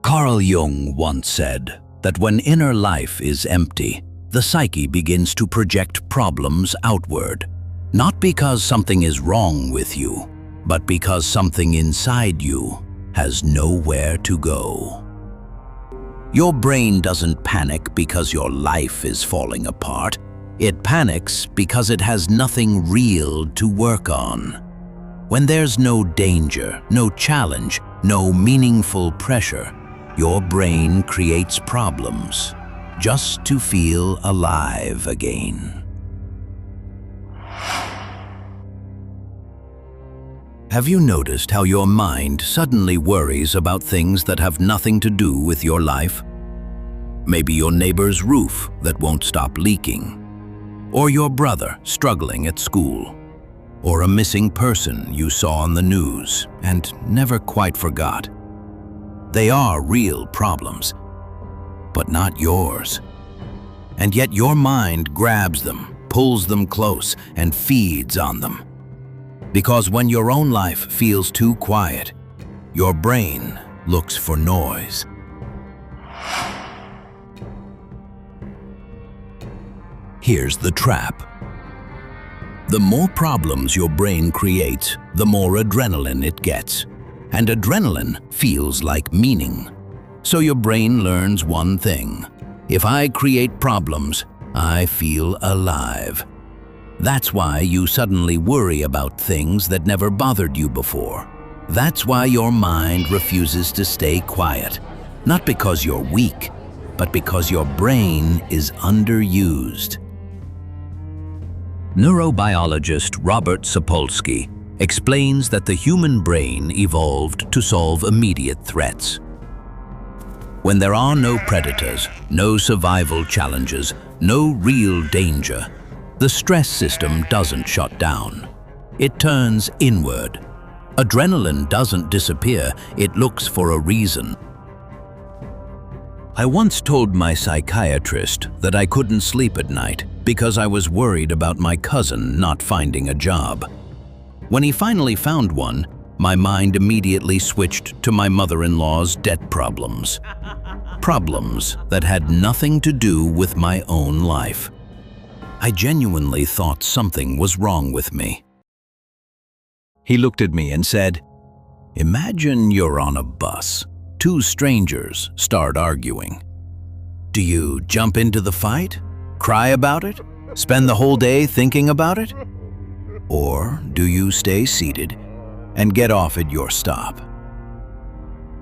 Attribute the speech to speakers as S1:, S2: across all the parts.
S1: Carl Jung once said that when inner life is empty, the psyche begins to project problems outward, not because something is wrong with you, but because something inside you has nowhere to go. Your brain doesn't panic because your life is falling apart. It panics because it has nothing real to work on. When there's no danger, no challenge, no meaningful pressure, your brain creates problems just to feel alive again. Have you noticed how your mind suddenly worries about things that have nothing to do with your life? Maybe your neighbor's roof that won't stop leaking, or your brother struggling at school, or a missing person you saw on the news and never quite forgot. They are real problems, but not yours. And yet your mind grabs them, pulls them close, and feeds on them. Because when your own life feels too quiet, your brain looks for noise. Here's the trap. The more problems your brain creates, the more adrenaline it gets. And adrenaline feels like meaning. So your brain learns one thing. If I create problems, I feel alive. That's why you suddenly worry about things that never bothered you before. That's why your mind refuses to stay quiet. Not because you're weak, but because your brain is underused. Neurobiologist Robert Sapolsky explains that the human brain evolved to solve immediate threats. When there are no predators, no survival challenges, no real danger, the stress system doesn't shut down. It turns inward. Adrenaline doesn't disappear, it looks for a reason. I once told my psychiatrist that I couldn't sleep at night because I was worried about my cousin not finding a job. When he finally found one, my mind immediately switched to my mother-in-law's debt problems. Problems that had nothing to do with my own life. I genuinely thought something was wrong with me. He looked at me and said, "Imagine you're on a bus. Two strangers start arguing. Do you jump into the fight? Cry about it? Spend the whole day thinking about it? Or do you stay seated and get off at your stop?"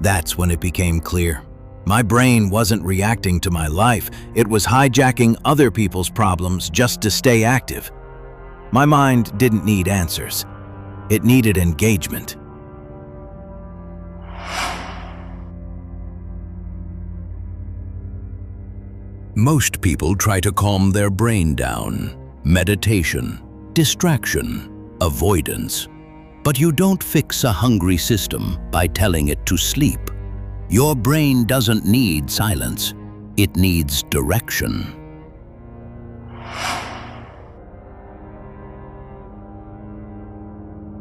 S1: That's when it became clear. My brain wasn't reacting to my life, it was hijacking other people's problems just to stay active. My mind didn't need answers. It needed engagement. Most people try to calm their brain down. Meditation, distraction, avoidance. But you don't fix a hungry system by telling it to sleep. Your brain doesn't need silence. It needs direction.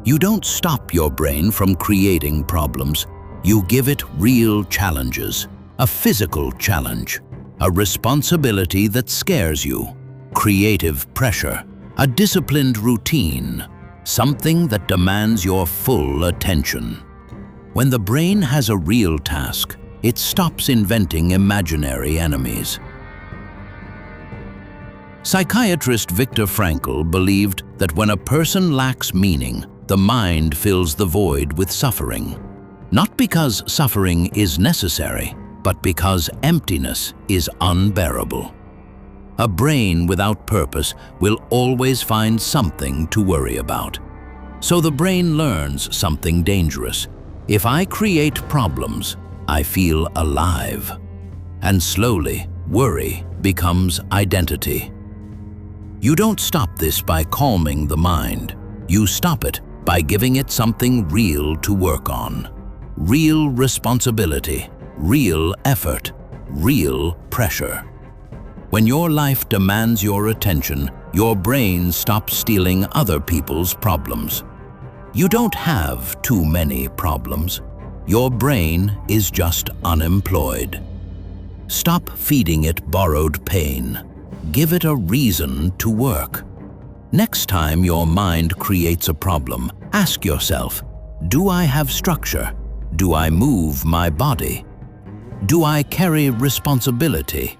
S1: You don't stop your brain from creating problems. You give it real challenges. A physical challenge. A responsibility that scares you. Creative pressure. A disciplined routine. Something that demands your full attention. When the brain has a real task, it stops inventing imaginary enemies. Psychiatrist Viktor Frankl believed that when a person lacks meaning, the mind fills the void with suffering. Not because suffering is necessary, but because emptiness is unbearable. A brain without purpose will always find something to worry about. So the brain learns something dangerous. If I create problems, I feel alive. And slowly, worry becomes identity. You don't stop this by calming the mind. You stop it by giving it something real to work on. Real responsibility, real effort, real pressure. When your life demands your attention, your brain stops stealing other people's problems. You don't have too many problems. Your brain is just unemployed. Stop feeding it borrowed pain. Give it a reason to work. Next time your mind creates a problem, ask yourself, do I have structure? Do I move my body? Do I carry responsibility?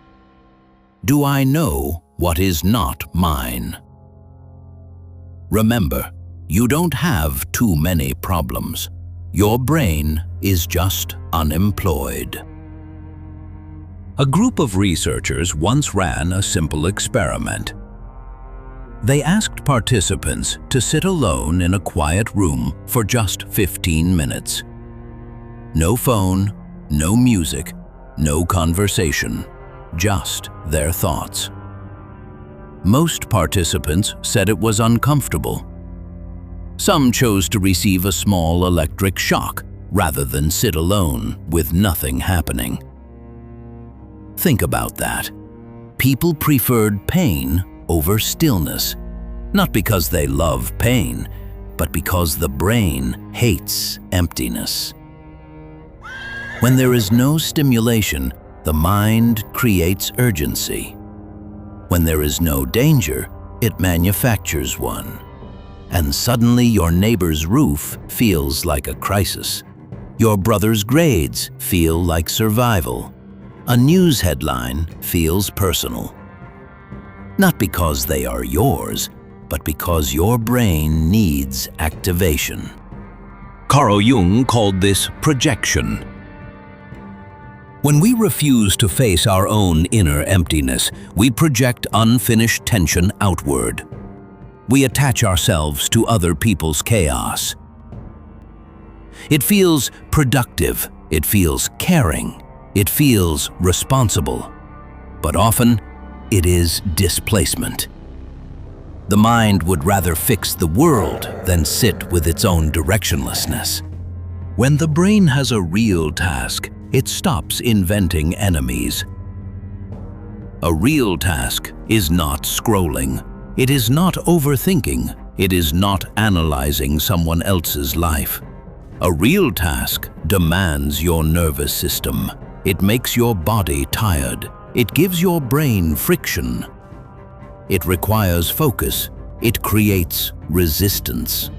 S1: Do I know what is not mine? Remember, you don't have too many problems. Your brain is just unemployed. A group of researchers once ran a simple experiment. They asked participants to sit alone in a quiet room for just 15 minutes. No phone, no music, no conversation, just their thoughts. Most participants said it was uncomfortable. Some chose to receive a small electric shock rather than sit alone with nothing happening. Think about that. People preferred pain over stillness, not because they love pain, but because the brain hates emptiness. When there is no stimulation, the mind creates urgency. When there is no danger, it manufactures one. And suddenly your neighbor's roof feels like a crisis. Your brother's grades feel like survival. A news headline feels personal. Not because they are yours, but because your brain needs activation. Carl Jung called this projection. When we refuse to face our own inner emptiness, we project unfinished tension outward. We attach ourselves to other people's chaos. It feels productive, it feels caring, it feels responsible, but often it is displacement. The mind would rather fix the world than sit with its own directionlessness. When the brain has a real task, it stops inventing enemies. A real task is not scrolling. It is not overthinking. It is not analyzing someone else's life. A real task demands your nervous system. It makes your body tired. It gives your brain friction. It requires focus. It creates resistance.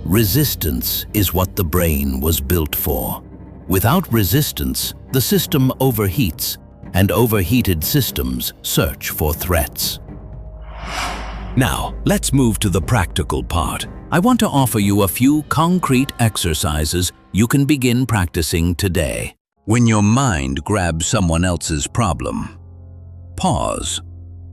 S1: Resistance is what the brain was built for. Without resistance, the system overheats, and overheated systems search for threats. Now, let's move to the practical part. I want to offer you a few concrete exercises you can begin practicing today. When your mind grabs someone else's problem, pause.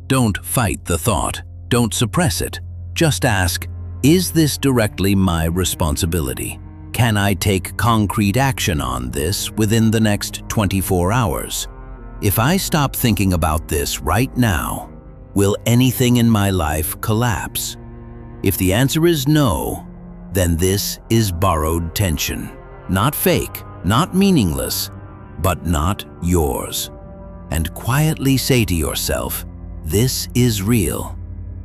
S1: Don't fight the thought. Don't suppress it. Just ask, is this directly my responsibility? Can I take concrete action on this within the next 24 hours? If I stop thinking about this right now, will anything in my life collapse? If the answer is no, then this is borrowed tension. Not fake, not meaningless, but not yours. And quietly say to yourself, this is real,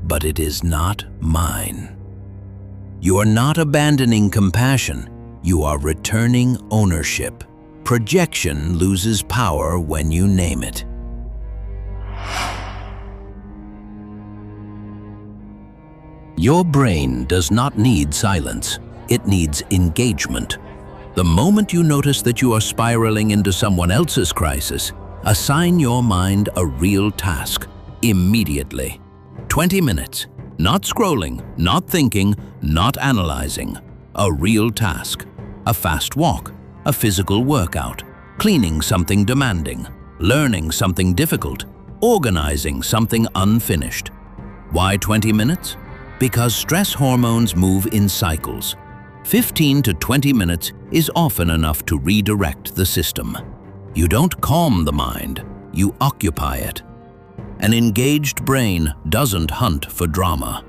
S1: but it is not mine. You are not abandoning compassion. You are returning ownership. Projection loses power when you name it. Your brain does not need silence. It needs engagement. The moment you notice that you are spiraling into someone else's crisis, assign your mind a real task immediately. 20 minutes. Not scrolling, not thinking, not analyzing. A real task. A fast walk, a physical workout, cleaning something demanding, learning something difficult, organizing something unfinished. Why 20 minutes? Because stress hormones move in cycles. 15 to 20 minutes is often enough to redirect the system. You don't calm the mind, you occupy it. An engaged brain doesn't hunt for drama.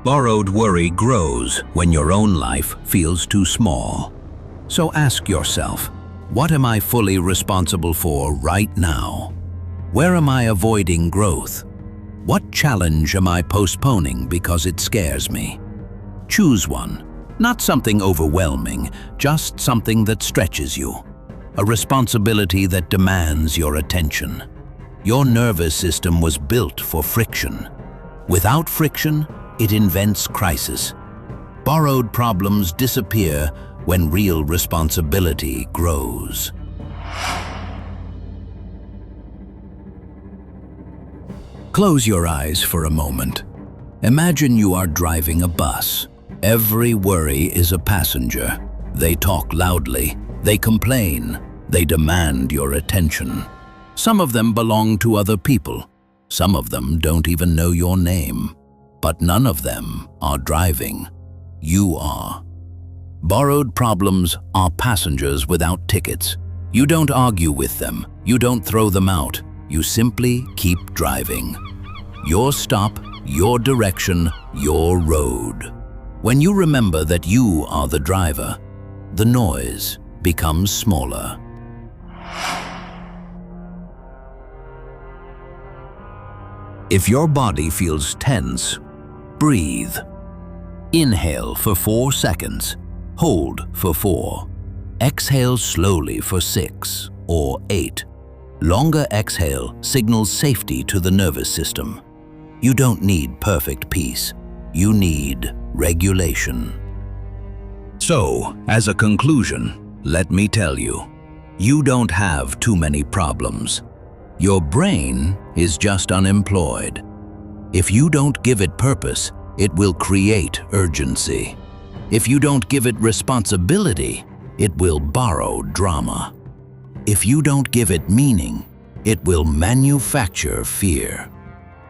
S1: Borrowed worry grows when your own life feels too small. So ask yourself, what am I fully responsible for right now? Where am I avoiding growth? What challenge am I postponing because it scares me? Choose one. Not something overwhelming, just something that stretches you. A responsibility that demands your attention. Your nervous system was built for friction. Without friction, it invents crisis. Borrowed problems disappear when real responsibility grows. Close your eyes for a moment. Imagine you are driving a bus. Every worry is a passenger. They talk loudly, they complain, they demand your attention. Some of them belong to other people. Some of them don't even know your name. But none of them are driving. You are. Borrowed problems are passengers without tickets. You don't argue with them. You don't throw them out. You simply keep driving. Your stop, your direction, your road. When you remember that you are the driver, the noise becomes smaller. If your body feels tense, breathe. Inhale for 4 seconds. Hold for 4. Exhale slowly for 6 or 8. Longer exhale signals safety to the nervous system. You don't need perfect peace. You need regulation. So, as a conclusion, let me tell you, you don't have too many problems. Your brain is just unemployed. If you don't give it purpose, it will create urgency. If you don't give it responsibility, it will borrow drama. If you don't give it meaning, it will manufacture fear.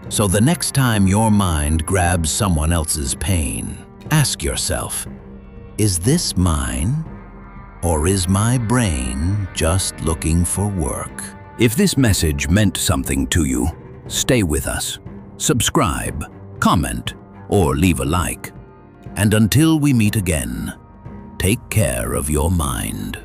S1: So the next time your mind grabs someone else's pain, ask yourself, is this mine? Or is my brain just looking for work? If this message meant something to you, stay with us. Subscribe, comment, or leave a like. And until we meet again, take care of your mind.